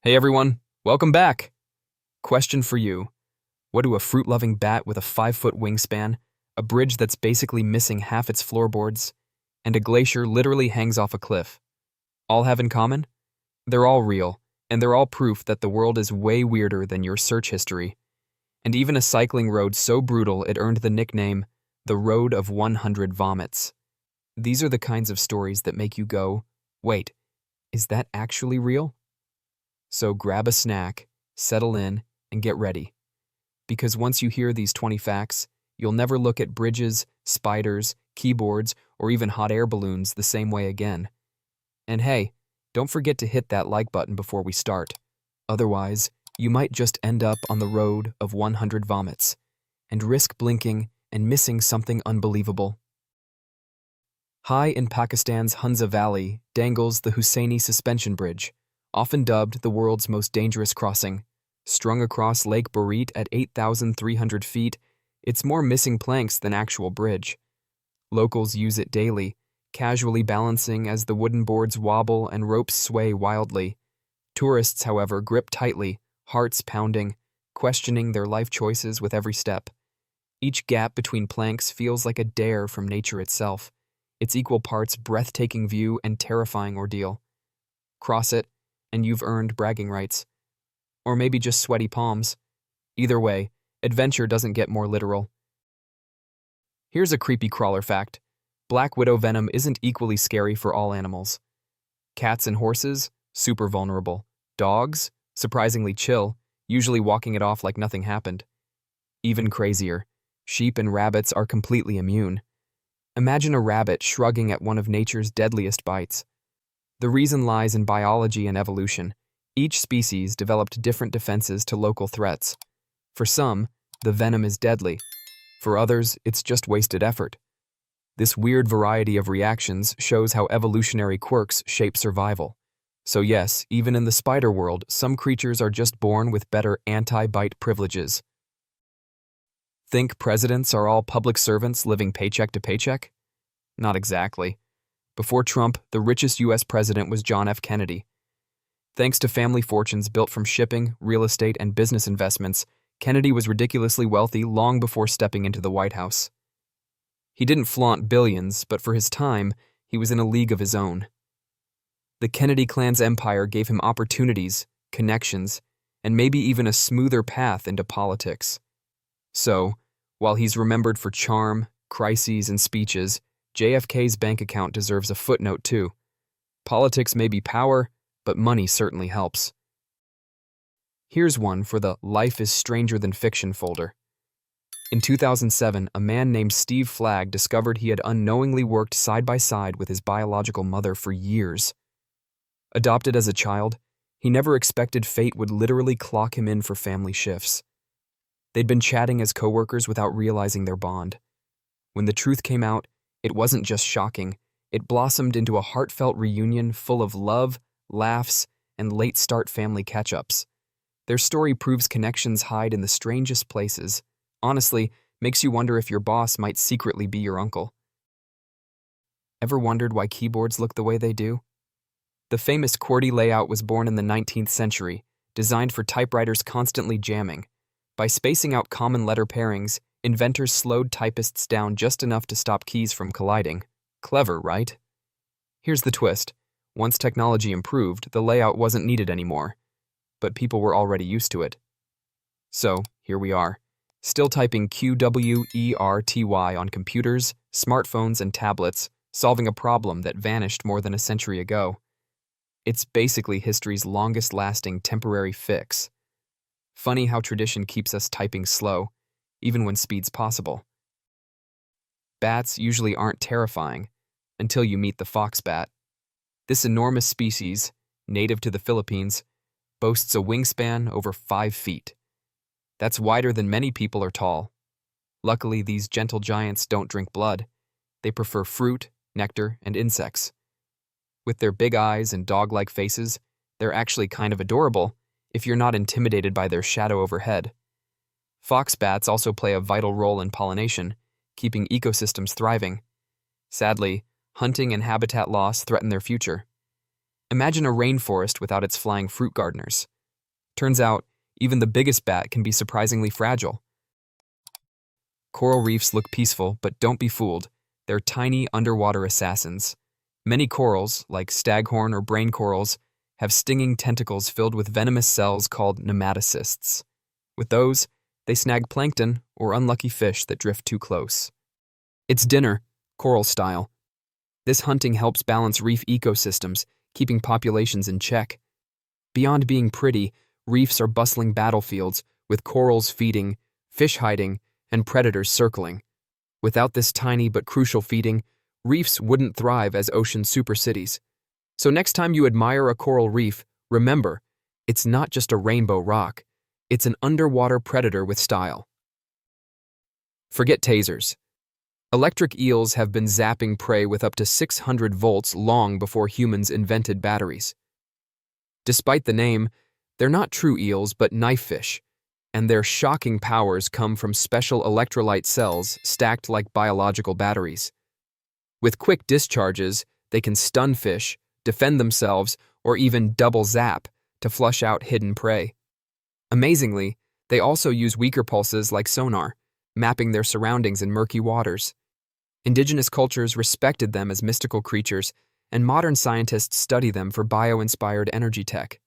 Hey everyone, welcome back. Question for you. What do a fruit-loving bat with a 5-foot wingspan, a bridge that's basically missing half its floorboards, and a glacier literally hangs off a cliff all have in common? They're all real, and they're all proof that the world is way weirder than your search history. And even a cycling road so brutal it earned the nickname, the Road of 100 Vomits. These are the kinds of stories that make you go, wait, is that actually real? So grab a snack, settle in, and get ready. Because once you hear these 20 facts, you'll never look at bridges, spiders, keyboards, or even hot air balloons the same way again. And hey, don't forget to hit that like button before we start. Otherwise, you might just end up on the road of 100 vomits and risk blinking and missing something unbelievable. High in Pakistan's Hunza Valley dangles the Hussaini suspension bridge, often dubbed the world's most dangerous crossing. Strung across Lake Borit at 8,300 feet, it's more missing planks than actual bridge. Locals use it daily, casually balancing as the wooden boards wobble and ropes sway wildly. Tourists, however, grip tightly, hearts pounding, questioning their life choices with every step. Each gap between planks feels like a dare from nature itself, its equal parts breathtaking view and terrifying ordeal. Cross it, and you've earned bragging rights. Or maybe just sweaty palms. Either way, adventure doesn't get more literal. Here's a creepy crawler fact. Black widow venom isn't equally scary for all animals. Cats and horses, super vulnerable. Dogs, surprisingly chill, usually walking it off like nothing happened. Even crazier, sheep and rabbits are completely immune. Imagine a rabbit shrugging at one of nature's deadliest bites. The reason lies in biology and evolution. Each species developed different defenses to local threats. For some, the venom is deadly. For others, it's just wasted effort. This weird variety of reactions shows how evolutionary quirks shape survival. So yes, even in the spider world, some creatures are just born with better anti-bite privileges. Think presidents are all public servants living paycheck to paycheck? Not exactly. Before Trump, the richest U.S. president was John F. Kennedy. Thanks to family fortunes built from shipping, real estate, and business investments, Kennedy was ridiculously wealthy long before stepping into the White House. He didn't flaunt billions, but for his time, he was in a league of his own. The Kennedy clan's empire gave him opportunities, connections, and maybe even a smoother path into politics. So, while he's remembered for charm, crises, and speeches, JFK's bank account deserves a footnote too. Politics may be power, but money certainly helps. Here's one for the Life is Stranger Than Fiction folder. In 2007, a man named Steve Flagg discovered he had unknowingly worked side by side with his biological mother for years. Adopted as a child, he never expected fate would literally clock him in for family shifts. They'd been chatting as coworkers without realizing their bond. When the truth came out, it wasn't just shocking, it blossomed into a heartfelt reunion full of love, laughs, and late-start family catch-ups. Their story proves connections hide in the strangest places. Honestly, makes you wonder if your boss might secretly be your uncle. Ever wondered why keyboards look the way they do? The famous QWERTY layout was born in the 19th century, designed for typewriters constantly jamming. By spacing out common letter pairings, inventors slowed typists down just enough to stop keys from colliding. Clever, right? Here's the twist. Once technology improved, the layout wasn't needed anymore. But people were already used to it. So, here we are. Still typing QWERTY on computers, smartphones, and tablets, solving a problem that vanished more than a century ago. It's basically history's longest-lasting temporary fix. Funny how tradition keeps us typing slow, even when speed's possible. Bats usually aren't terrifying, until you meet the fox bat. This enormous species, native to the Philippines, boasts a wingspan over 5 feet. That's wider than many people are tall. Luckily, these gentle giants don't drink blood. They prefer fruit, nectar, and insects. With their big eyes and dog-like faces, they're actually kind of adorable if you're not intimidated by their shadow overhead. Fox bats also play a vital role in pollination, keeping ecosystems thriving. Sadly, hunting and habitat loss threaten their future. Imagine a rainforest without its flying fruit gardeners. Turns out, even the biggest bat can be surprisingly fragile. Coral reefs look peaceful, but don't be fooled. They're tiny underwater assassins. Many corals, like staghorn or brain corals, have stinging tentacles filled with venomous cells called nematocysts. With those, they snag plankton or unlucky fish that drift too close. It's dinner, coral style. This hunting helps balance reef ecosystems, keeping populations in check. Beyond being pretty, reefs are bustling battlefields, with corals feeding, fish hiding, and predators circling. Without this tiny but crucial feeding, reefs wouldn't thrive as ocean supercities. So next time you admire a coral reef, remember, it's not just a rainbow rock. It's an underwater predator with style. Forget tasers. Electric eels have been zapping prey with up to 600 volts long before humans invented batteries. Despite the name, they're not true eels but knife fish, and their shocking powers come from special electrolyte cells stacked like biological batteries. With quick discharges, they can stun fish, defend themselves, or even double zap to flush out hidden prey. Amazingly, they also use weaker pulses like sonar, mapping their surroundings in murky waters. Indigenous cultures respected them as mystical creatures, and modern scientists study them for bio-inspired energy tech.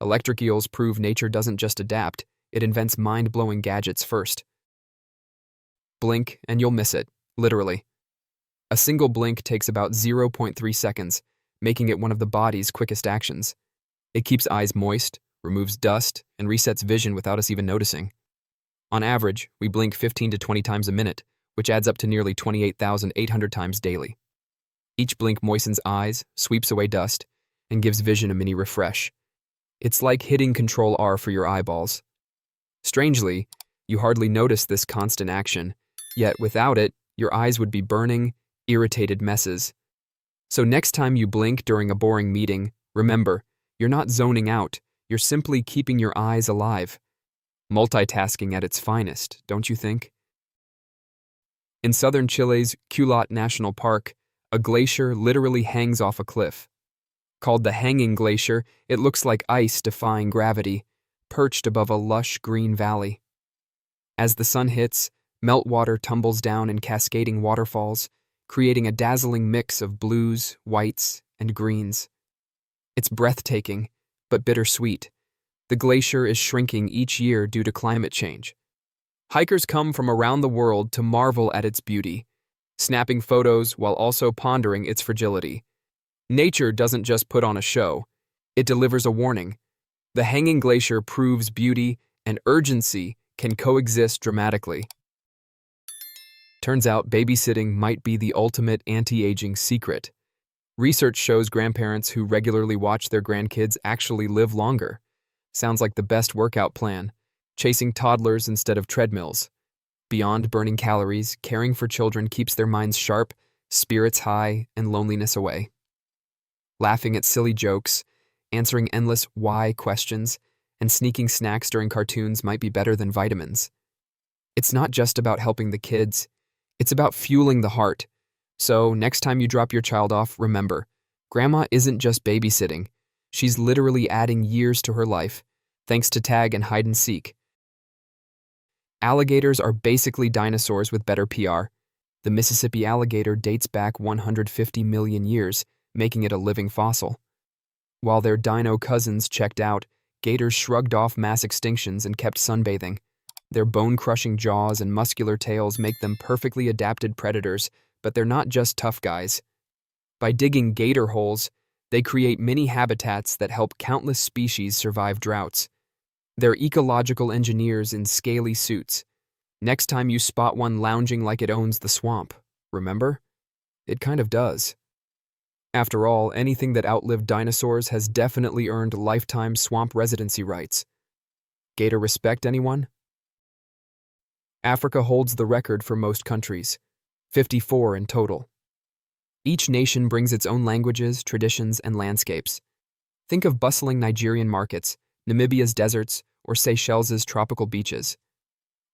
Electric eels prove nature doesn't just adapt, it invents mind-blowing gadgets first. Blink and you'll miss it, literally. A single blink takes about 0.3 seconds, making it one of the body's quickest actions. It keeps eyes moist, removes dust, and resets vision without us even noticing. On average, we blink 15 to 20 times a minute, which adds up to nearly 28,800 times daily. Each blink moistens eyes, sweeps away dust, and gives vision a mini refresh. It's like hitting Control R for your eyeballs. Strangely, you hardly notice this constant action, yet without it, your eyes would be burning, irritated messes. So next time you blink during a boring meeting, remember, you're not zoning out, you're simply keeping your eyes alive. Multitasking at its finest, don't you think? In southern Chile's Culotte National Park, a glacier literally hangs off a cliff. Called the Hanging Glacier, it looks like ice defying gravity, perched above a lush green valley. As the sun hits, meltwater tumbles down in cascading waterfalls, creating a dazzling mix of blues, whites, and greens. It's breathtaking, but bittersweet. The glacier is shrinking each year due to climate change. Hikers come from around the world to marvel at its beauty, snapping photos while also pondering its fragility. Nature doesn't just put on a show, it delivers a warning. The Hanging Glacier proves beauty and urgency can coexist dramatically. Turns out babysitting might be the ultimate anti-aging secret. Research shows grandparents who regularly watch their grandkids actually live longer. Sounds like the best workout plan, chasing toddlers instead of treadmills. Beyond burning calories, caring for children keeps their minds sharp, spirits high, and loneliness away. Laughing at silly jokes, answering endless why questions, and sneaking snacks during cartoons might be better than vitamins. It's not just about helping the kids, it's about fueling the heart. So, next time you drop your child off, remember, Grandma isn't just babysitting. She's literally adding years to her life, thanks to tag and hide and seek. Alligators are basically dinosaurs with better PR. The Mississippi alligator dates back 150 million years, making it a living fossil. While their dino cousins checked out, gators shrugged off mass extinctions and kept sunbathing. Their bone-crushing jaws and muscular tails make them perfectly adapted predators, but they're not just tough guys. By digging gator holes, they create mini habitats that help countless species survive droughts. They're ecological engineers in scaly suits. Next time you spot one lounging like it owns the swamp, remember? It kind of does. After all, anything that outlived dinosaurs has definitely earned lifetime swamp residency rights. Gator respect, anyone? Africa holds the record for most countries, 54 in total. Each nation brings its own languages, traditions, and landscapes. Think of bustling Nigerian markets, Namibia's deserts, or Seychelles' tropical beaches.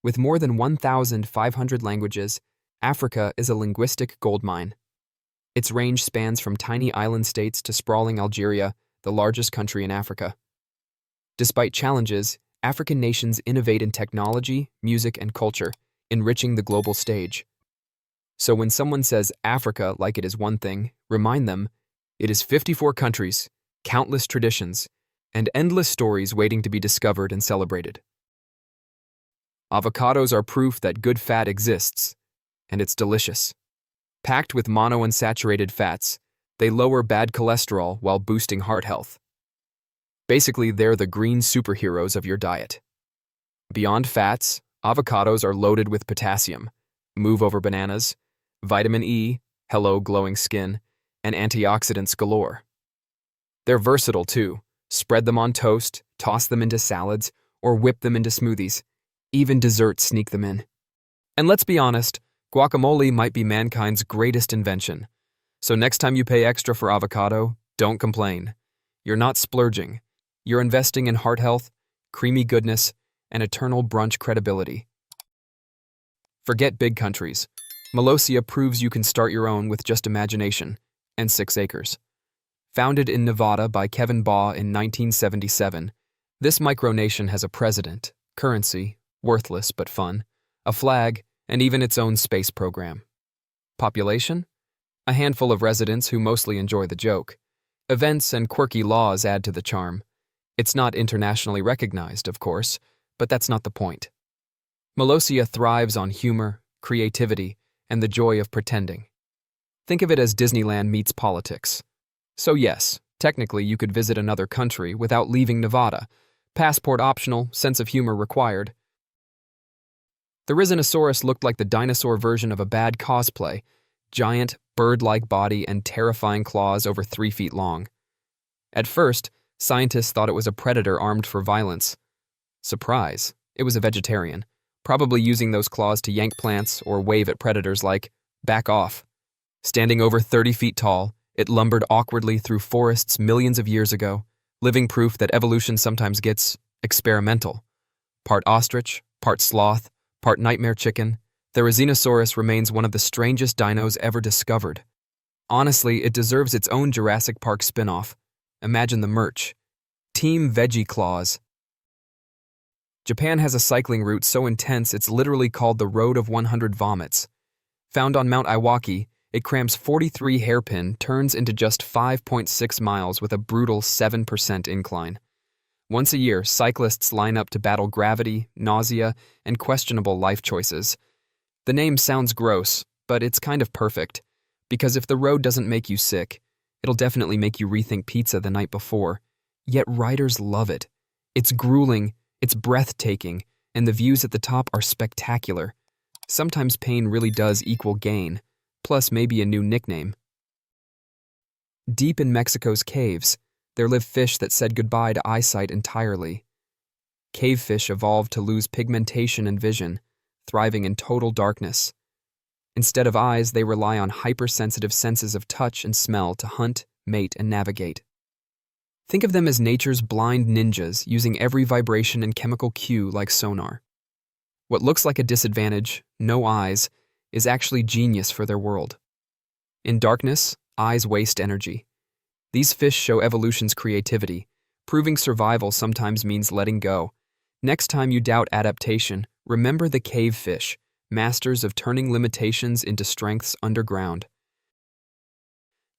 With more than 1,500 languages, Africa is a linguistic goldmine. Its range spans from tiny island states to sprawling Algeria, the largest country in Africa. Despite challenges, African nations innovate in technology, music, and culture, enriching the global stage. So when someone says Africa like it is one thing, remind them it is 54 countries, countless traditions, and endless stories waiting to be discovered and celebrated. Avocados are proof that good fat exists, and it's delicious. Packed with monounsaturated fats, they lower bad cholesterol while boosting heart health. Basically, they're the green superheroes of your diet. Beyond fats, avocados are loaded with potassium, move over bananas, vitamin E, hello glowing skin, and antioxidants galore. They're versatile too. Spread them on toast, toss them into salads, or whip them into smoothies. Even desserts sneak them in. And let's be honest, guacamole might be mankind's greatest invention. So next time you pay extra for avocado, don't complain. You're not splurging. You're investing in heart health, creamy goodness, and eternal brunch credibility. Forget big countries. Molossia proves you can start your own with just imagination and 6 acres. Founded in Nevada by Kevin Baugh in 1977, this micronation has a president, currency, worthless but fun, a flag, and even its own space program. Population? A handful of residents who mostly enjoy the joke. Events and quirky laws add to the charm. It's not internationally recognized, of course, but that's not the point. Molossia thrives on humor, creativity, and the joy of pretending. Think of it as Disneyland meets politics. So yes, technically you could visit another country without leaving Nevada. Passport optional, sense of humor required. The Rhizinosaurus looked like the dinosaur version of a bad cosplay. Giant, bird-like body and terrifying claws over 3 feet long. At first, scientists thought it was a predator armed for violence. Surprise, it was a vegetarian, probably using those claws to yank plants or wave at predators like, back off. Standing over 30 feet tall, it lumbered awkwardly through forests millions of years ago, living proof that evolution sometimes gets experimental. Part ostrich, part sloth, part nightmare chicken, the Rhizinosaurus remains one of the strangest dinos ever discovered. Honestly, it deserves its own Jurassic Park spin-off. Imagine the merch. Team Veggie Claws. Japan has a cycling route so intense it's literally called the Road of 100 Vomits. Found on Mount Iwaki, it crams 43 hairpin turns into just 5.6 miles with a brutal 7% incline. Once a year, cyclists line up to battle gravity, nausea, and questionable life choices. The name sounds gross, but it's kind of perfect, because if the road doesn't make you sick, it'll definitely make you rethink pizza the night before. Yet riders love it. It's grueling, it's breathtaking, and the views at the top are spectacular. Sometimes pain really does equal gain, plus maybe a new nickname. Deep in Mexico's caves, there live fish that said goodbye to eyesight entirely. Cave fish evolved to lose pigmentation and vision, thriving in total darkness. Instead of eyes, they rely on hypersensitive senses of touch and smell to hunt, mate, and navigate. Think of them as nature's blind ninjas, using every vibration and chemical cue like sonar. What looks like a disadvantage, no eyes, is actually genius for their world. In darkness, eyes waste energy. These fish show evolution's creativity. Proving survival sometimes means letting go. Next time you doubt adaptation, remember the cave fish, masters of turning limitations into strengths underground.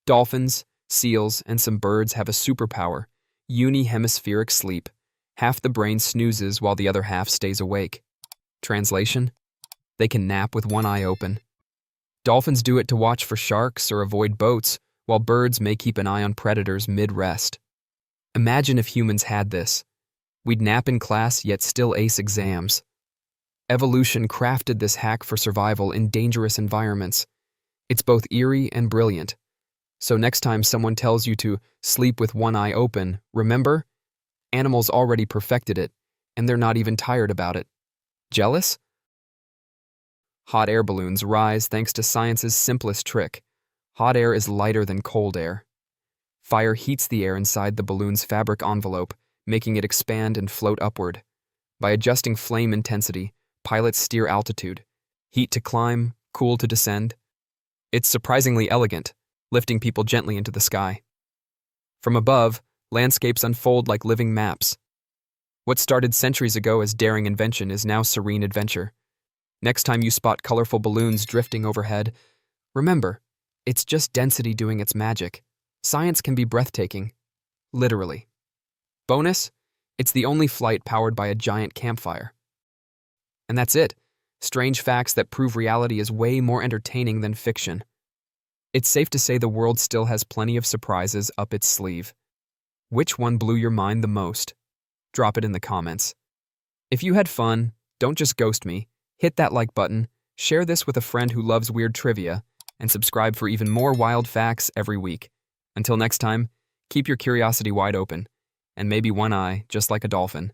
Dolphins, seals, and some birds have a superpower, uni-hemispheric sleep. Half the brain snoozes while the other half stays awake. Translation? They can nap with one eye open. Dolphins do it to watch for sharks or avoid boats, while birds may keep an eye on predators mid-rest. Imagine if humans had this. We'd nap in class yet still ace exams. Evolution crafted this hack for survival in dangerous environments. It's both eerie and brilliant. So next time someone tells you to sleep with one eye open, remember? Animals already perfected it, and they're not even tired about it. Jealous? Hot air balloons rise thanks to science's simplest trick. Hot air is lighter than cold air. Fire heats the air inside the balloon's fabric envelope, making it expand and float upward. By adjusting flame intensity, pilots steer altitude. Heat to climb, cool to descend. It's surprisingly elegant, lifting people gently into the sky. From above, landscapes unfold like living maps. What started centuries ago as daring invention is now serene adventure. Next time you spot colorful balloons drifting overhead, remember, it's just density doing its magic. Science can be breathtaking. Literally. Bonus, it's the only flight powered by a giant campfire. And that's it. Strange facts that prove reality is way more entertaining than fiction. It's safe to say the world still has plenty of surprises up its sleeve. Which one blew your mind the most? Drop it in the comments. If you had fun, don't just ghost me. Hit that like button, share this with a friend who loves weird trivia, and subscribe for even more wild facts every week. Until next time, keep your curiosity wide open, and maybe one eye, just like a dolphin.